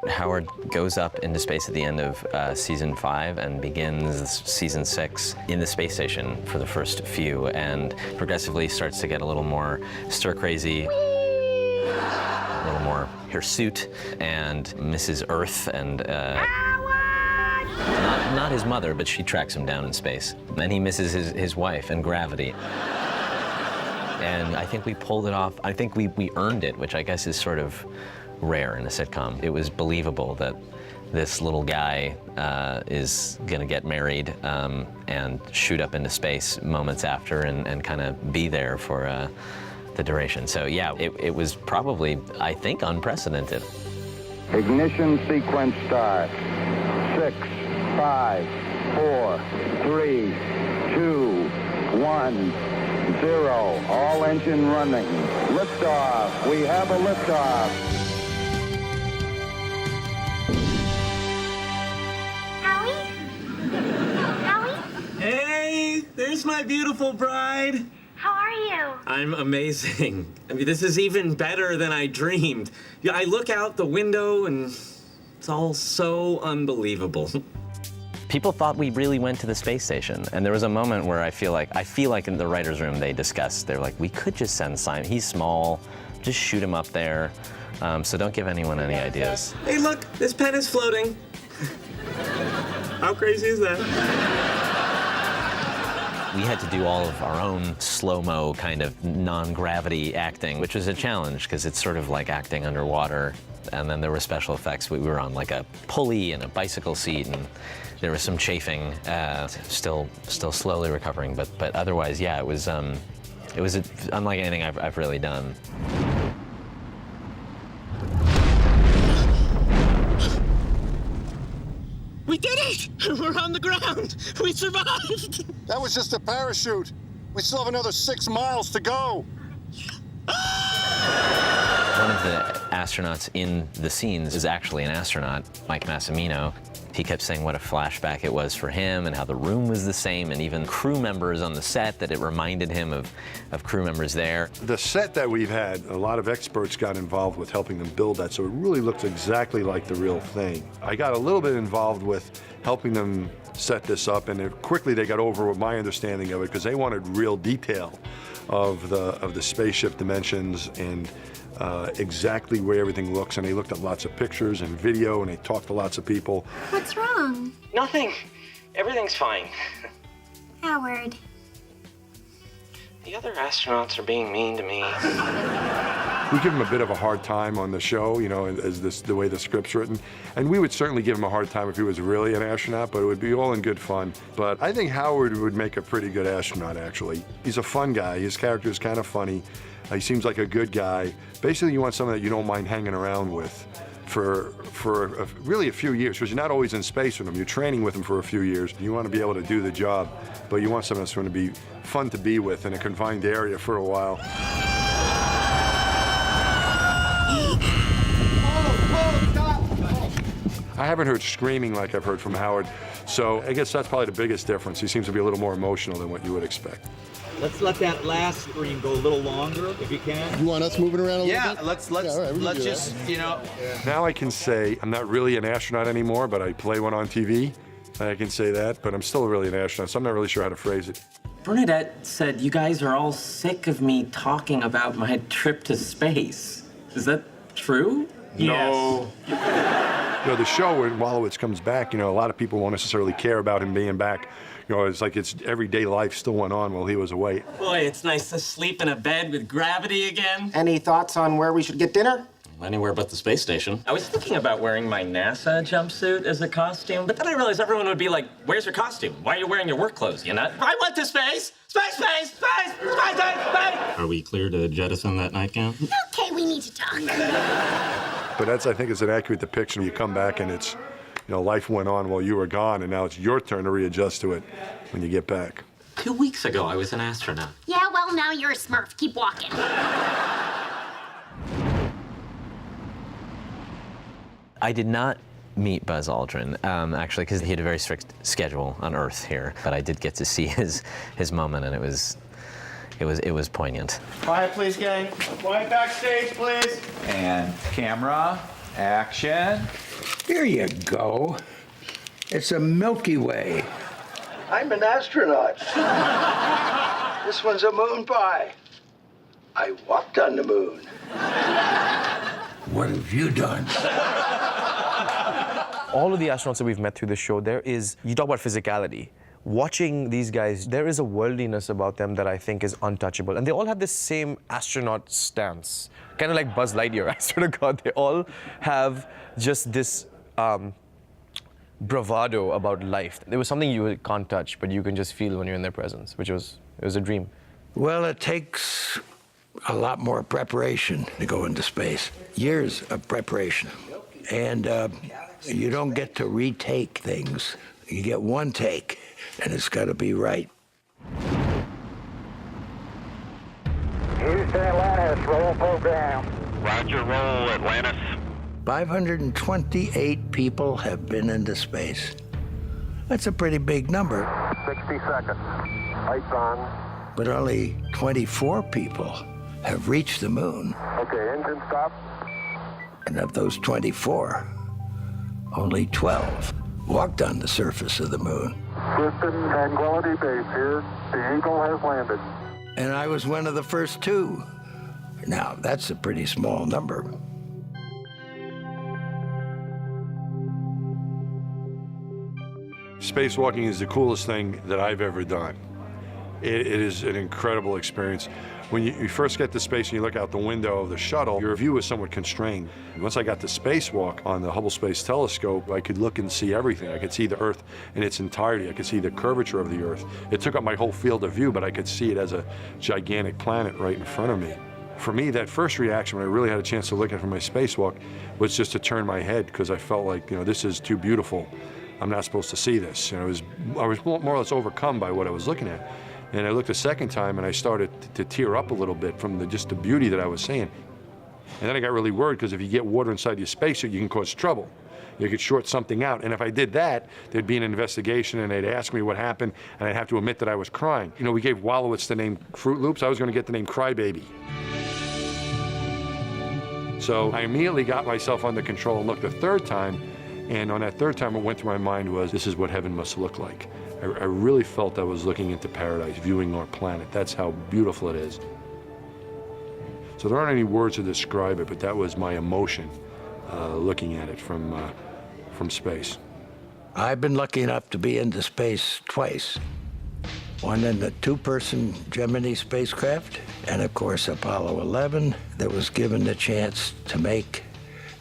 Howard goes up into space at the end of season 5 and begins season 6 in the space station for the first few, and progressively starts to get a little more stir-crazy, a little more hirsute, and misses Earth, and not his mother, but she tracks him down in space. And he misses his wife and gravity. And I think we pulled it off. I think we earned it, which I guess is sort of rare in a sitcom. It was believable that this little guy is gonna get married and shoot up into space moments after and kind of be there for the duration. So yeah, it was probably, I think, unprecedented. Ignition sequence start. 6, 5, 4, 3, 2, 1, 0. All engine running. Liftoff. We have a liftoff. Hey, there's my beautiful bride. How are you? I'm amazing. I mean, this is even better than I dreamed. Yeah, I look out the window and it's all so unbelievable. People thought we really went to the space station, and there was a moment where I feel like in the writer's room they're like, we could just send Simon. He's small, just shoot him up there. So don't give anyone any ideas. Hey, look, this pen is floating. How crazy is that? We had to do all of our own slow-mo kind of non-gravity acting, which was a challenge because it's sort of like acting underwater. And then there were special effects. We were on like a pulley and a bicycle seat, and there was some chafing. Still slowly recovering, but otherwise, yeah, it was unlike anything I've really done. We did it! We're on the ground! We survived! That was just a parachute. We still have another 6 miles to go. One of the astronauts in the scenes is actually an astronaut, Mike Massimino. He kept saying what a flashback it was for him and how the room was the same, and even crew members on the set, that it reminded him of crew members there. The set that we've had, a lot of experts got involved with helping them build that, so it really looks exactly like the real thing. I got a little bit involved with helping them set this up, and quickly they got over with my understanding of it, because they wanted real detail of the spaceship dimensions and exactly where everything looks, and they looked at lots of pictures and video, and they talked to lots of people. What's wrong? Nothing. Everything's fine. Howard. The other astronauts are being mean to me. We give him a bit of a hard time on the show, you know, as the way the script's written. And we would certainly give him a hard time if he was really an astronaut, but it would be all in good fun. But I think Howard would make a pretty good astronaut, actually. He's a fun guy. His character is kind of funny. He seems like a good guy. Basically, you want someone that you don't mind hanging around with for really a few years, because you're not always in space with him. You're training with him for a few years. You want to be able to do the job, but you want someone that's going to be fun to be with in a confined area for a while. I haven't heard screaming like I've heard from Howard, so I guess that's probably the biggest difference. He seems to be a little more emotional than what you would expect. Let's let that last scream go a little longer, if you can. You want us moving around a little bit? Yeah, let's all right, let's just, you know. Now I can say I'm not really an astronaut anymore, but I play one on TV. I can say that, but I'm still really an astronaut, so I'm not really sure how to phrase it. Bernadette said you guys are all sick of me talking about my trip to space. Is that true? No. You know, the show, when Wolowitz comes back, you know, a lot of people won't necessarily care about him being back. You know, it's like it's everyday life still went on while he was away. Boy, it's nice to sleep in a bed with gravity again. Any thoughts on where we should get dinner? Anywhere but the space station. I was thinking about wearing my NASA jumpsuit as a costume, but then I realized everyone would be like, where's your costume? Why are you wearing your work clothes, you know? I went to space! Space, space, space, space, space, space! Are we clear to jettison that nightgown? Okay, we need to talk. But that's, I think, it's an accurate depiction. You come back and it's, you know, life went on while you were gone, and now it's your turn to readjust to it when you get back. 2 weeks ago, I was an astronaut. Yeah, well, now you're a Smurf. Keep walking. I did not meet Buzz Aldrin, actually, because he had a very strict schedule on Earth here. But I did get to see his moment, and it was poignant. Quiet, please, gang. Quiet backstage, please. And camera, action. Here you go. It's a Milky Way. I'm an astronaut. This one's a moon pie. I walked on the moon. What have you done? All of the astronauts that we've met through the show, you talk about physicality. Watching these guys, there is a worldliness about them that I think is untouchable. And they all have this same astronaut stance, kind of like Buzz Lightyear, I swear to God. They all have just this bravado about life. There was something you can't touch, but you can just feel when you're in their presence, it was a dream. Well, it takes a lot more preparation to go into space. Years of preparation. And you don't get to retake things. You get one take, and it's got to be right. Houston, Atlantis, roll program. Roger, roll, Atlantis. 528 people have been into space. That's a pretty big number. 60 seconds. Lights on. But only 24 people have reached the moon. Okay, engine stop. And of those 24, only 12 walked on the surface of the moon. Houston, Tranquility Base here. The Eagle has landed. And I was one of the first two. Now, that's a pretty small number. Spacewalking is the coolest thing that I've ever done. It is an incredible experience. When you first get to space and you look out the window of the shuttle, your view is somewhat constrained. Once I got to spacewalk on the Hubble Space Telescope, I could look and see everything. I could see the Earth in its entirety. I could see the curvature of the Earth. It took up my whole field of view, but I could see it as a gigantic planet right in front of me. For me, that first reaction when I really had a chance to look at it from my spacewalk was just to turn my head, because I felt like, this is too beautiful. I'm not supposed to see this. I was more or less overcome by what I was looking at. And I looked a second time and I started to tear up a little bit from just the beauty that I was seeing. And then I got really worried, because if you get water inside your spacesuit, you can cause trouble. You could short something out. And if I did that, there'd be an investigation and they'd ask me what happened, and I'd have to admit that I was crying. We gave Wallowitz the name Fruit Loops. I was going to get the name Crybaby. So I immediately got myself under control and looked a third time. And on that third time, what went through my mind was, this is what heaven must look like. I really felt I was looking into paradise, viewing our planet. That's how beautiful it is. So there aren't any words to describe it, but that was my emotion looking at it from space. I've been lucky enough to be into space twice. One in the two-person Gemini spacecraft, and of course Apollo 11, that was given the chance to make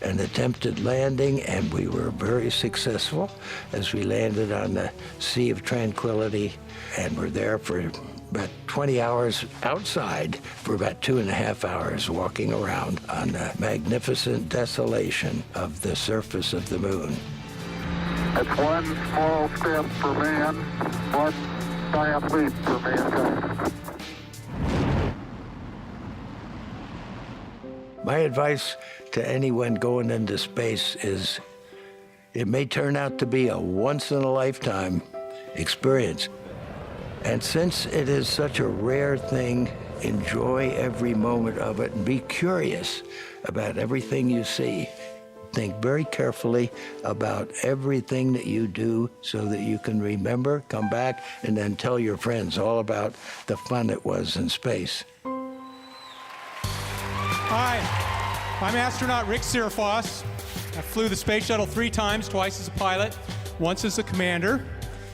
an attempted landing, and we were very successful as we landed on the Sea of Tranquility, and were there for about 20 hours outside, for about 2.5 hours walking around on the magnificent desolation of the surface of the moon. That's one small step for man, one giant leap for mankind. My advice to anyone going into space is, it may turn out to be a once-in-a-lifetime experience. And since it is such a rare thing, enjoy every moment of it and be curious about everything you see. Think very carefully about everything that you do so that you can remember, come back, and then tell your friends all about the fun it was in space. Hi, I'm astronaut Rick Searfoss. I flew the space shuttle 3 times, twice as a pilot, once as a commander.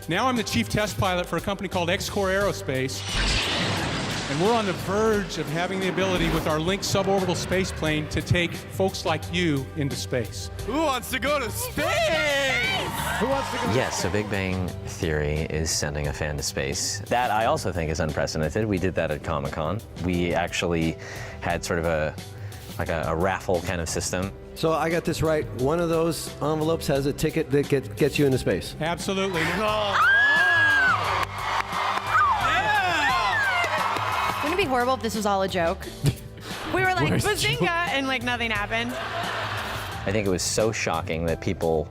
Now I'm the chief test pilot for a company called X-Core Aerospace. And we're on the verge of having the ability with our Link suborbital space plane to take folks like you into space. Who wants to go to space? Who wants to go to space? Yes, so Big Bang Theory is sending a fan to space. That I also think is unprecedented. We did that at Comic-Con. We actually had sort of a raffle kind of system. So I got this right. One of those envelopes has a ticket that gets you into space. Absolutely. Wouldn't it be horrible if this was all a joke? We were like, bazinga, and like nothing happened. I think it was so shocking that people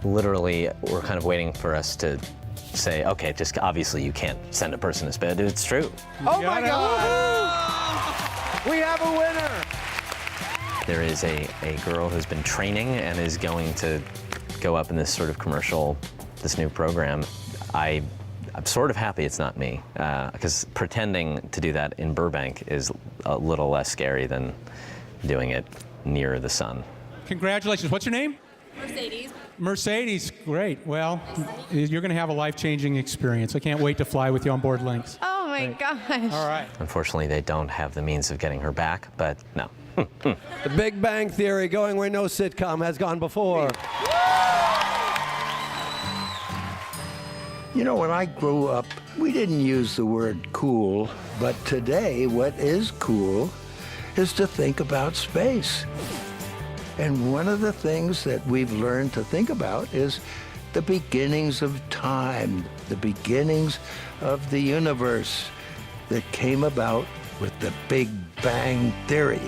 literally were kind of waiting for us to say, okay, just obviously you can't send a person to space. It's true. Oh my God! We have a winner! There is a girl who's been training and is going to go up in this sort of commercial, this new program, I'm sort of happy it's not me, because pretending to do that in Burbank is a little less scary than doing it near the sun. Congratulations. What's your name? Mercedes. Mercedes. Great. Well, you're going to have a life-changing experience. I can't wait to fly with you on board Lynx. Oh my gosh. All right. Unfortunately, they don't have the means of getting her back, but no. The Big Bang Theory, going where no sitcom has gone before. You know, when I grew up, we didn't use the word cool, but today what is cool is to think about space. And one of the things that we've learned to think about is the beginnings of time, the beginnings of the universe that came about with the Big Bang Theory.